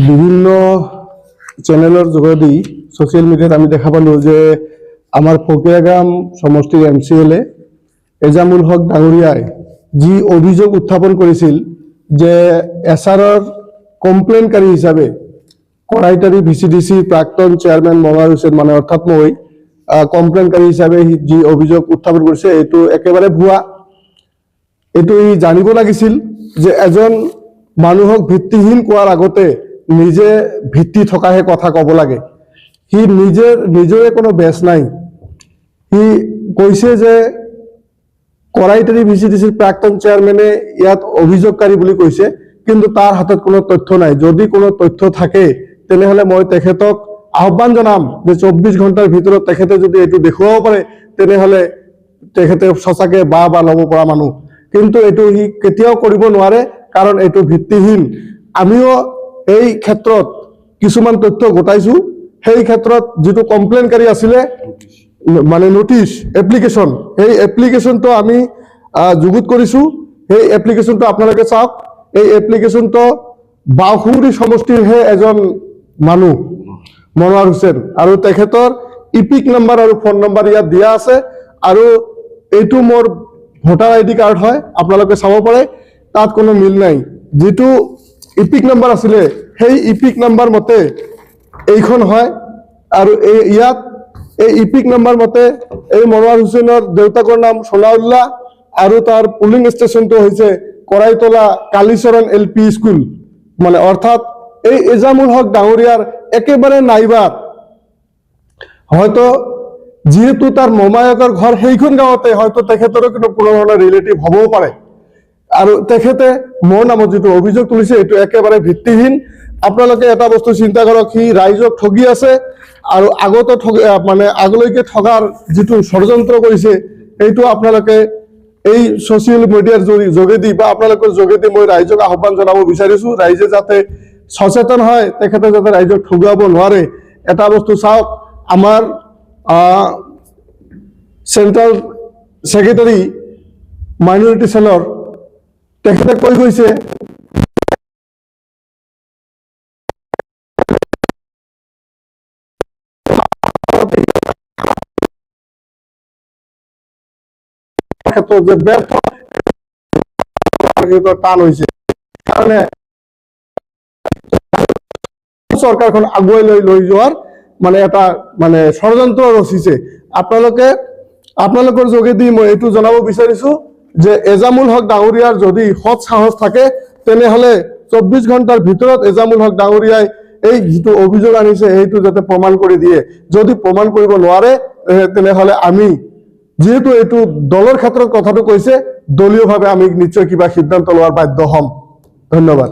বিভিন্ন চ্যানেলৰ যোগেদি ছ'চিয়েল মিডিয়াত আমি দেখা পালোঁ যে আমাৰ ফকীৰাগাম সমষ্টিৰ MCLA এজামুল হক ডাঙৰীয়াই যি অভিযোগ উত্থাপন কৰিছিল যে এছআৰৰ কমপ্লেইনকাৰী হিচাপে কৰাইতাৰী VCDC প্ৰাক্তন চেয়াৰমেন মনোৱাৰ হুছেইন মানে অৰ্থাৎ মই কমপ্লেইনকাৰী হিচাপে যি অভিযোগ উত্থাপন কৰিছে এইটো একেবাৰে ভুৱা। এইটো জানিব লাগিছিল যে এজন মানুহক ভিত্তিহীন কোৱাৰ আগতে নিজে ভিত্তি থকাহে কথা ক'ব লাগে। সি নিজৰে কোনো বেছ নাই। সি কৈছে যে কৰাইতাৰী VCDCৰ প্ৰাক্তন চেয়াৰমেনে ইয়াত অভিযোগকাৰী বুলি কৈছে, কিন্তু তাৰ হাতত কোনো তথ্য নাই। যদি কোনো তথ্য থাকে তেনেহ'লে মই তেখেতক আহ্বান জনাম যে 24 ঘণ্টাৰ ভিতৰত তেখেতে যদি এইটো দেখুৱাব পাৰে তেনেহ'লে তেখেতে সঁচাকৈ বা ল'ব পৰা মানুহ, কিন্তু এইটো সি কেতিয়াও কৰিব নোৱাৰে কাৰণ এইটো ভিত্তিহীন। আমিও এই ক্ষেত্ৰত কিছুমান তথ্য গোটাইছোঁ। সেই ক্ষেত্ৰত যিটো কমপ্লেইনকাৰী আছিলে মানে নটিচ এপ্লিকেশ্যন, সেই এপ্লিকেশ্যনটো আমি যুগুত কৰিছোঁ। সেই এপ্লিকেশ্যনটো আপোনালোকে চাওক। এই এপ্লিকেশ্যনটো বাউসুংগুৰি সমষ্টিৰহে এজন মানুহ মনোৱাৰ হুছেইন, আৰু তেখেতৰ ইপিক নম্বৰ আৰু ফোন নম্বৰ ইয়াত দিয়া আছে। আৰু এইটো মোৰ ভোটাৰ ID কাৰ্ড হয়, আপোনালোকে চাব পাৰে, তাত কোনো মিল নাই। যিটো ইপিক নম্বৰ আছিলে সেই ইপিক নম্বৰ মতে এইখন হয়, আৰু ইয়াত এই ইপিক নম্বৰ মতে এই মনোৱাৰ হুছেইনৰ দেউতাকৰ নাম সোনাউল্লাহ আৰু তাৰ পুলিং ষ্টেচনটো হৈছে কৰাইতলা কালীচৰণ LP স্কুল, মানে অৰ্থাৎ এই এজামুল হক ডাঙৰীয়াৰ একেবাৰে নাইবাৰ। হয়তো যিহেতু তাৰ মমায়েকৰ ঘৰ সেইখন গাঁৱতে, হয়তো তেখেতৰো কোনো ধৰণৰ ৰিলেটিভ হ'বও পাৰে। আৰু তেখেতে মোৰ নামত যিটো অভিযোগ তুলিছে এইটো একেবাৰে ভিত্তিহীন। আপোনালোকে এটা বস্তু চিন্তা কৰক, সি ৰাইজক ঠগি আছে আৰু আগতো মানে আগলৈকে ঠগাৰ যিটো ষড়যন্ত্ৰ কৰিছে এইটো আপোনালোকে এই ছ'চিয়েল মিডিয়াৰ যোগেদি বা আপোনালোকৰ যোগেদি মই ৰাইজক আহ্বান জনাব বিচাৰিছোঁ, ৰাইজে যাতে সচেতন হয়, তেখেতে যাতে ৰাইজক ঠগুৱাব নোৱাৰে। এটা বস্তু চাওক, আমাৰ চেণ্ট্ৰেল ছেক্ৰেটাৰী মাইনৰিটি চেলৰ তেখেতে কৈ গৈছে ক্ষেত্ৰত যে ব্যৰ্থ টান হৈছে কাৰণে চৰকাৰখন আগুৱাই লৈ যোৱাৰ মানে এটা মানে ষড়যন্ত্ৰ ৰচিছে। আপোনালোকৰ যোগেদি মই এইটো জনাব বিচাৰিছোঁ যে এজামুল হক ডাঙৰীয়াৰ যদি সৎ সাহস থাকে তেনেহ'লে 24 ঘণ্টাৰ ভিতৰত এজামুল হক ডাঙৰীয়াই এই যিটো অভিযোগ আনিছে সেইটো যাতে প্ৰমাণ কৰি দিয়ে। যদি প্ৰমাণ কৰিব নোৱাৰে তেনেহ'লে আমি, যিহেতু এইটো দলৰ ক্ষেত্ৰত কথাটো কৈছে, দলীয়ভাৱে আমি নিশ্চয় কিবা সিদ্ধান্ত লোৱাৰ বাধ্য হ'ম। ধন্যবাদ।